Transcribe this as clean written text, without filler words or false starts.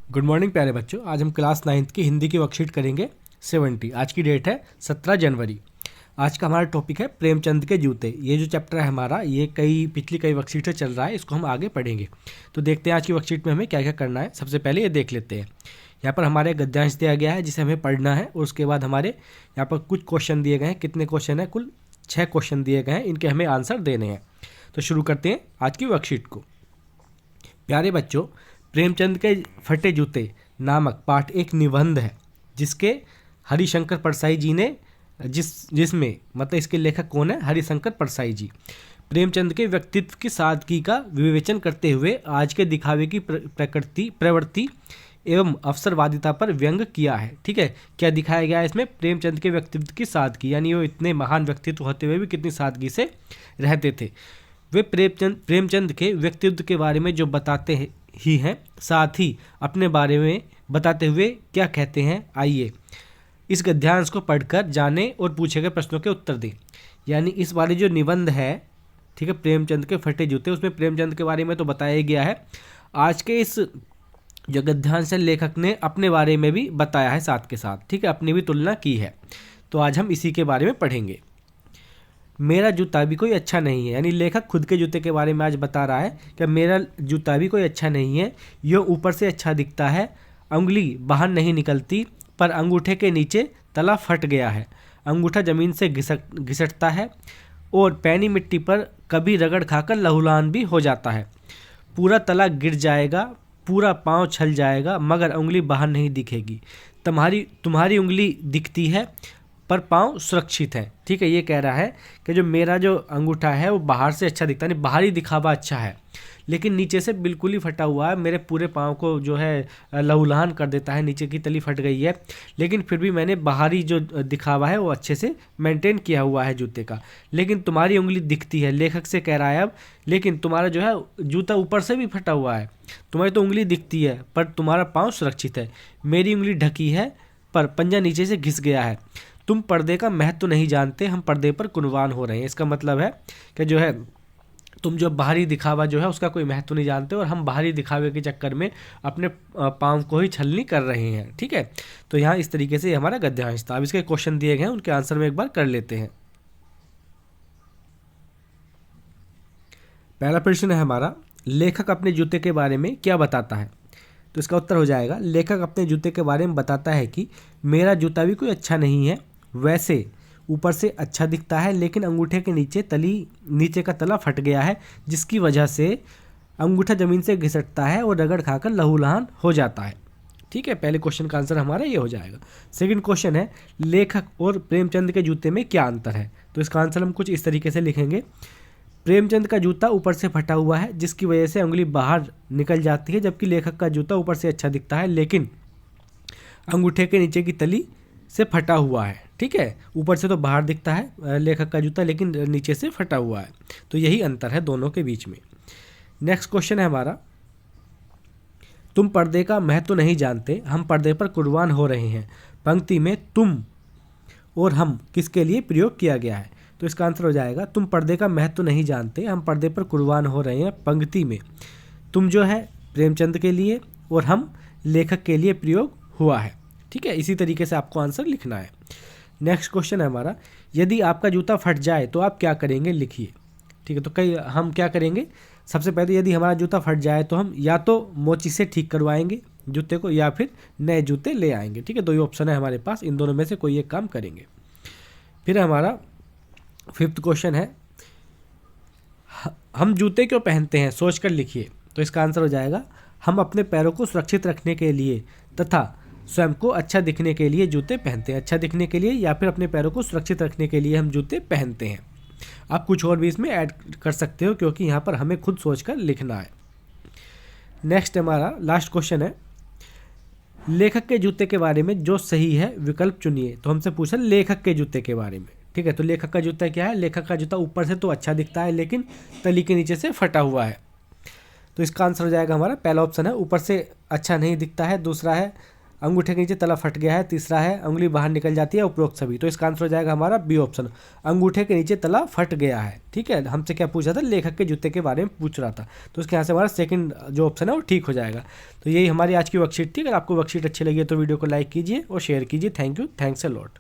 Good morning प्यारे बच्चों। आज हम क्लास 9th की हिंदी की वर्कशीट करेंगे 70। आज की डेट है 17 जनवरी। आज का हमारा टॉपिक है प्रेमचंद के जूते। ये जो चैप्टर है हमारा, ये पिछली कई वर्कशीट से चल रहा है, इसको हम आगे पढ़ेंगे। तो देखते हैं आज की वर्कशीट में हमें क्या क्या करना है। सबसे पहले ये देख लेते हैं। यहाँ पर हमारे गद्यांश दिया गया है जिसे हमें पढ़ना है, और उसके बाद हमारे यहाँ पर कुछ क्वेश्चन दिए गए हैं। कितने क्वेश्चन हैं? कुल 6 क्वेश्चन दिए गए हैं, इनके हमें आंसर देने हैं। तो शुरू करते हैं आज की वर्कशीट को। प्यारे बच्चों, प्रेमचंद के फटे जूते नामक पाठ एक निबंध है जिसके हरिशंकर परसाई जी ने जिसमें मतलब इसके लेखक कौन है? हरिशंकर परसाई जी। प्रेमचंद के व्यक्तित्व की सादगी का विवेचन करते हुए आज के दिखावे की प्रवृत्ति एवं अवसरवादिता पर व्यंग किया है। ठीक है, क्या दिखाया गया है इसमें? प्रेमचंद के व्यक्तित्व की सादगी, यानी वो इतने महान व्यक्तित्व होते हुए भी कितनी सादगी से रहते थे। वे प्रेमचंद के व्यक्तित्व के बारे में जो बताते ही हैं, साथ ही अपने बारे में बताते हुए क्या कहते हैं, आइए इस गद्यांश को पढ़कर जाने और पूछे गए प्रश्नों के उत्तर दें। यानी इस वाले जो निबंध है, ठीक है, प्रेमचंद के फटे जूते, उसमें प्रेमचंद के बारे में तो बताया गया है। आज के इस जो गद्यांश है, लेखक ने अपने बारे में भी बताया है साथ के साथ, ठीक है, अपनी भी तुलना की है। तो आज हम इसी के बारे में पढ़ेंगे। मेरा जूता भी कोई अच्छा नहीं है, यानी लेखक खुद के जूते के बारे में आज बता रहा है कि मेरा जूता भी कोई अच्छा नहीं है। यह ऊपर से अच्छा दिखता है, अंगुली बाहर नहीं निकलती, पर अंगूठे के नीचे तला फट गया है। अंगूठा ज़मीन से घिसटता है और पैनी मिट्टी पर कभी रगड़ खाकर लहूलुहान भी हो जाता है। पूरा तला गिर जाएगा, पूरा पाँव छल जाएगा, मगर उंगली बाहर नहीं दिखेगी। तुम्हारी उंगली दिखती है पर पाँव सुरक्षित है। ठीक है, ये कह रहा है कि जो मेरा जो अंगूठा है वो बाहर से अच्छा दिखता है, नहीं बाहरी दिखावा अच्छा है, लेकिन नीचे से बिल्कुल ही फटा हुआ है। मेरे पूरे पाँव को जो है लहूलुहान कर देता है, नीचे की तली फट गई है, लेकिन फिर भी मैंने बाहरी जो दिखावा है वो अच्छे से मेंटेन किया हुआ है जूते का। लेकिन तुम्हारी उंगली दिखती है, लेखक से कह रहा है अब, लेकिन तुम्हारा जो है जूता ऊपर से भी फटा हुआ है। तुम्हारी तो उंगली दिखती है पर तुम्हारा पाँव सुरक्षित है। मेरी उंगली ढकी है पर पंजा नीचे से घिस गया है। तुम पर्दे का महत्व नहीं जानते, हम पर्दे पर कुर्बान हो रहे हैं। इसका मतलब है कि जो है तुम जो बाहरी दिखावा जो है उसका कोई महत्व नहीं जानते, और हम बाहरी दिखावे के चक्कर में अपने पाँव को ही छलनी कर रहे हैं। ठीक है, तो यहाँ इस तरीके से हमारा गद्यांश था। अब इसके क्वेश्चन दिए गए हैं, उनके आंसर में एक बार कर लेते हैं। पहला प्रश्न है हमारा, लेखक अपने जूते के बारे में क्या बताता है? तो इसका उत्तर हो जाएगा, लेखक अपने जूते के बारे में बताता है कि मेरा जूता भी कोई अच्छा नहीं है। वैसे ऊपर से अच्छा दिखता है, लेकिन अंगूठे के नीचे का तला फट गया है, जिसकी वजह से अंगूठा ज़मीन से घिसटता है और रगड़ खाकर लहूलुहान हो जाता है। ठीक है, पहले क्वेश्चन का आंसर हमारा ये हो जाएगा। सेकंड क्वेश्चन है, लेखक और प्रेमचंद के जूते में क्या अंतर है? तो इसका आंसर हम कुछ इस तरीके से लिखेंगे। प्रेमचंद का जूता ऊपर से फटा हुआ है, जिसकी वजह से उंगली बाहर निकल जाती है, जबकि लेखक का जूता ऊपर से अच्छा दिखता है, लेकिन अंगूठे के नीचे की तली से फटा हुआ है। ठीक है, ऊपर से तो बाहर दिखता है लेखक का जूता, लेकिन नीचे से फटा हुआ है। तो यही अंतर है दोनों के बीच में। नेक्स्ट क्वेश्चन है हमारा, तुम पर्दे का महत्व नहीं जानते, हम पर्दे पर कुर्बान हो रहे हैं। पंक्ति में तुम और हम किसके लिए प्रयोग किया गया है? तो इसका आंसर हो जाएगा, तुम पर्दे का महत्व नहीं जानते, हम पर्दे पर कुर्बान हो रहे हैं। पंक्ति में तुम जो है प्रेमचंद के लिए और हम लेखक के लिए प्रयोग हुआ है। ठीक है, इसी तरीके से आपको आंसर लिखना है। नेक्स्ट क्वेश्चन है हमारा, यदि आपका जूता फट जाए तो आप क्या करेंगे? लिखिए। ठीक है, तो हम क्या करेंगे? सबसे पहले यदि हमारा जूता फट जाए तो हम या तो मोची से ठीक करवाएंगे जूते को, या फिर नए जूते ले आएंगे। ठीक है, दो ही ऑप्शन है हमारे पास, इन दोनों में से कोई एक काम करेंगे। फिर हमारा फिफ्थ क्वेश्चन है, हम जूते क्यों पहनते हैं? सोच कर लिखिए। तो इसका आंसर हो जाएगा, हम अपने पैरों को सुरक्षित रखने के लिए तथा स्वयं को अच्छा दिखने के लिए जूते पहनते हैं। अच्छा दिखने के लिए या फिर अपने पैरों को सुरक्षित रखने के लिए हम जूते पहनते हैं। आप कुछ और भी इसमें ऐड कर सकते हो, क्योंकि यहाँ पर हमें खुद सोचकर लिखना है। नेक्स्ट हमारा लास्ट क्वेश्चन है, लेखक के जूते के बारे में जो सही है विकल्प चुनिए। तो हमसे पूछा लेखक के जूते के बारे में। ठीक है, तो लेखक का जूता क्या है? लेखक का जूता ऊपर से तो अच्छा दिखता है, लेकिन तली के नीचे से फटा हुआ है। तो इसका आंसर हो जाएगा हमारा पहला ऑप्शन है, ऊपर से अच्छा नहीं दिखता है। दूसरा है अंगूठे के नीचे तला फट गया है, तीसरा है अंगुली बाहर निकल जाती है, उपरोक्त सभी। तो इसका आंसर हो जाएगा हमारा बी ऑप्शन, अंगूठे के नीचे तला फट गया है। ठीक है, हमसे क्या पूछा था, लेखक के जूते के बारे में पूछ रहा था, तो उसके यहाँ से हमारा सेकंड जो ऑप्शन है वो ठीक हो जाएगा। तो यही हमारी आज की वर्कशीट थी। अगर आपको वर्कशीट अच्छी लगी है तो वीडियो को लाइक कीजिए और शेयर कीजिए। Thank you, thanks a lot.